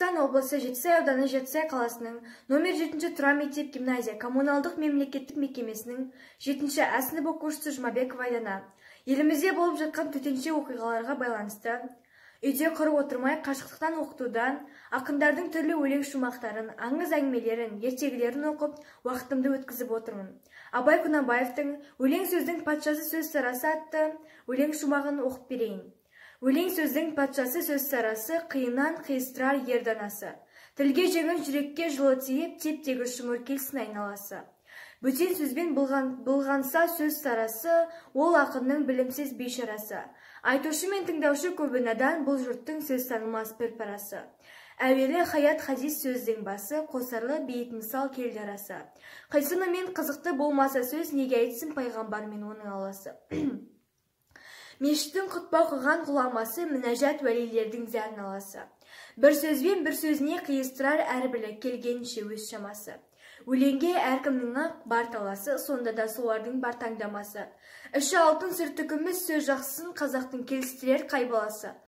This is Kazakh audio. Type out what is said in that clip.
Түркістан облысы Жетісай ауданы Жетісай қаласының номер 7 Тұра мектеп гимназия коммуналдық мемлекеттік мекемесінің 7-ші А сынып оқушысы Жұмабекова Айдана. Елімізде болып жатқан төтенше оқиғаларға байланысты үйде құрып отырмай қашықтықтан оқытудан ақындардың түрлі өлең шумақтарын, аңыз әңгімелерін, ертегілерін оқып, уақытымды өткізіп отырмын. Абай Құнанбаевтың «Өлең сөздің патшасы сөз сарасы» атты өлең шумағын оқып берейін. Өлең сөздің патшасы сөз сарасы, қиыннан қиыстырар ерданасы. Тілге жеңіл, жүрекке жылы тиіп, тептегі жұмыр келсін айналасы. Бөтен сөзбен былғанса сөз сарасы, ол ақынның білімсіз бейшарасы. Айтушы мен тыңдаушы көбі надан, бұл жұрттың сөз танылмас бір парасы. Әуелі хаят хадис сөздің басы, қосарлы бейіт мысал келді арасы. Қисыны мен қызықты болмаса сөз, неге айтсын пайғамбар мен оның аласы. Мешіттің құтпа оқыған ғұламасы, мінәжат уәлилердің зәрін аласы. Бір сөзбен бір сөзіне қиыстырар әрбірі келгенше өз шамасы. Өлеңге әркімнің ақ бар таласы, сонда да солардың бар таңдамасы. Іші алтын сырты күміс сөз жақсысын қазақтың келістірер қай баласы.